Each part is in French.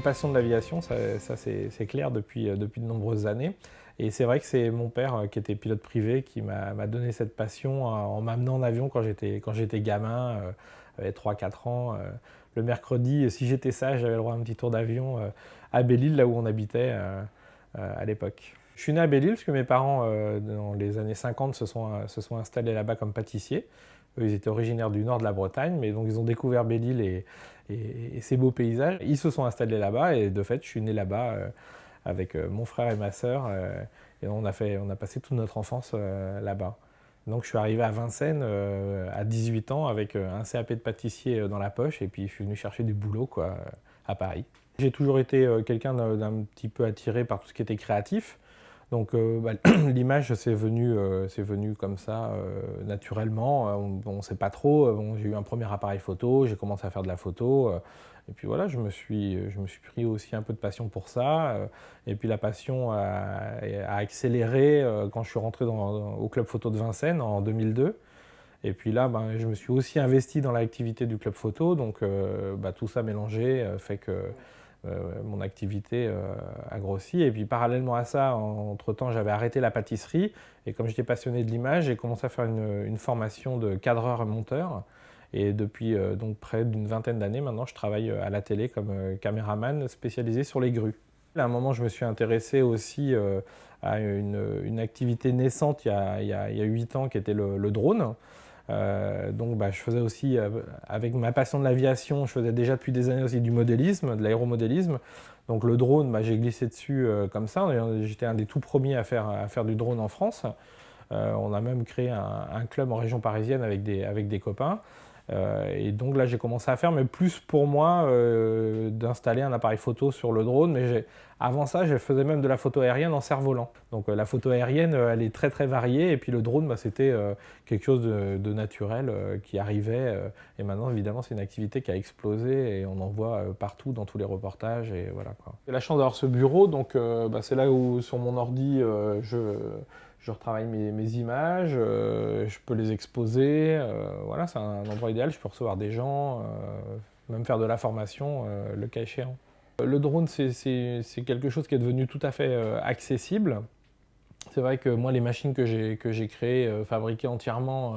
passion de l'aviation, ça c'est clair depuis de nombreuses années. Et c'est vrai que c'est mon père qui était pilote privé qui m'a donné cette passion en m'amenant en avion quand j'étais gamin, j'avais 3-4 ans. Le mercredi, si j'étais sage, j'avais le droit à un petit tour d'avion à Belle-Île, là où on habitait à l'époque. Je suis né à Belle-Île parce que mes parents, dans les années 50, se sont installés là-bas comme pâtissiers. Eux, ils étaient originaires du nord de la Bretagne, mais donc ils ont découvert Belle-Île et ses beaux paysages. Ils se sont installés là-bas et de fait, je suis né là-bas avec mon frère et ma sœur. Et on a passé toute notre enfance là-bas. Donc je suis arrivé à Vincennes à 18 ans avec un CAP de pâtissier dans la poche et puis je suis venu chercher du boulot quoi, à Paris. J'ai toujours été quelqu'un d'un petit peu attiré par tout ce qui était créatif. Donc l'image c'est venu comme ça naturellement, on ne sait pas trop. Bon, j'ai eu un premier appareil photo, j'ai commencé à faire de la photo et puis voilà, je me suis pris aussi un peu de passion pour ça et puis la passion a accéléré quand je suis rentré au club photo de Vincennes en 2002. Et puis là, je me suis aussi investi dans l'activité du club photo, donc tout ça mélangé fait que mon activité a grossi. Et puis parallèlement à ça, entre-temps, j'avais arrêté la pâtisserie. Et comme j'étais passionné de l'image, j'ai commencé à faire une formation de cadreur et monteur. Et depuis donc près d'une vingtaine d'années, maintenant, je travaille à la télé comme caméraman spécialisé sur les grues. À un moment, je me suis intéressé aussi à une activité naissante il y a 8 ans qui était le drone. Donc je faisais aussi, avec ma passion de l'aviation, je faisais déjà depuis des années aussi du modélisme, de l'aéromodélisme. Donc le drone, j'ai glissé dessus comme ça. J'étais un des tout premiers à faire du drone en France. On a même créé un club en région parisienne avec des copains. Et donc là, j'ai commencé à faire, mais plus pour moi, d'installer un appareil photo sur le drone. Mais avant ça, je faisais même de la photo aérienne en cerf-volant. Donc la photo aérienne, elle est très très variée. Et puis le drone, c'était quelque chose de naturel qui arrivait. Et maintenant, évidemment, c'est une activité qui a explosé et on en voit partout dans tous les reportages. Et voilà, quoi. J'ai la chance d'avoir ce bureau, donc c'est là où sur mon ordi, je retravaille mes images, je peux les exposer, voilà, c'est un endroit idéal, je peux recevoir des gens, même faire de la formation, le cas échéant. Le drone, c'est quelque chose qui est devenu tout à fait accessible. C'est vrai que moi, les machines que j'ai créées, fabriquées entièrement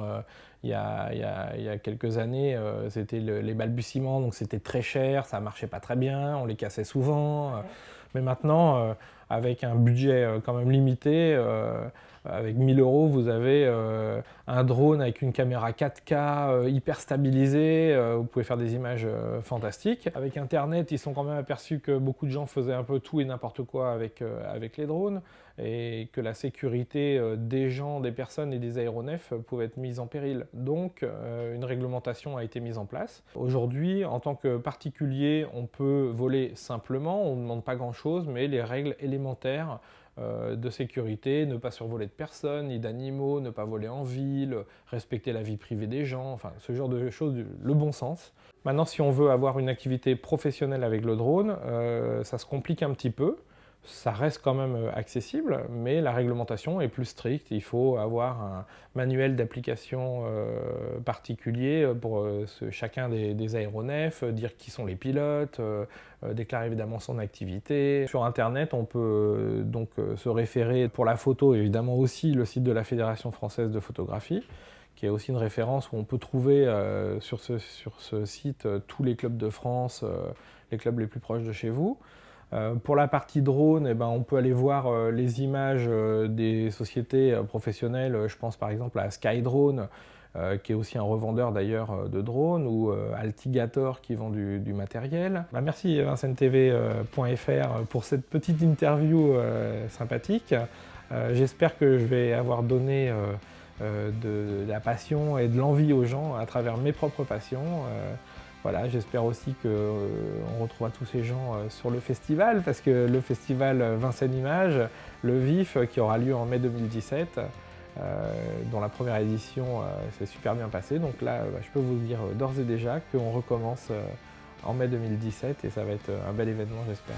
il y a quelques années, c'était les balbutiements, donc c'était très cher, ça ne marchait pas très bien, on les cassait souvent. Mais maintenant, avec un budget quand même limité, avec 1000 €, vous avez un drone avec une caméra 4K hyper stabilisée, vous pouvez faire des images fantastiques. Avec Internet, ils sont quand même aperçus que beaucoup de gens faisaient un peu tout et n'importe quoi avec les drones et que la sécurité des gens, des personnes et des aéronefs pouvait être mise en péril. Donc, une réglementation a été mise en place. Aujourd'hui, en tant que particulier, on peut voler simplement, on ne demande pas grand-chose, mais les règles élémentaires de sécurité, ne pas survoler de personnes ni d'animaux, ne pas voler en ville, respecter la vie privée des gens, enfin ce genre de choses, le bon sens. Maintenant, si on veut avoir une activité professionnelle avec le drone, ça se complique un petit peu. Ça reste quand même accessible, mais la réglementation est plus stricte. Il faut avoir un manuel d'application particulier pour chacun des aéronefs, dire qui sont les pilotes, déclarer évidemment son activité. Sur Internet, on peut donc se référer pour la photo, évidemment aussi le site de la Fédération française de photographie, qui est aussi une référence où on peut trouver sur ce site tous les clubs de France, les clubs les plus proches de chez vous. Pour la partie drone, on peut aller voir les images des sociétés professionnelles. Je pense par exemple à Skydrone, qui est aussi un revendeur d'ailleurs de drones, ou Altigator qui vend du matériel. Merci VincentTV.fr pour cette petite interview sympathique. J'espère que je vais avoir donné de la passion et de l'envie aux gens à travers mes propres passions. Voilà, j'espère aussi qu'on retrouvera tous ces gens sur le festival, parce que le festival Vincennes Images, le VIF, qui aura lieu en mai 2017, dont la première édition s'est super bien passée. Donc là, je peux vous dire d'ores et déjà qu'on recommence en mai 2017 et ça va être un bel événement, j'espère.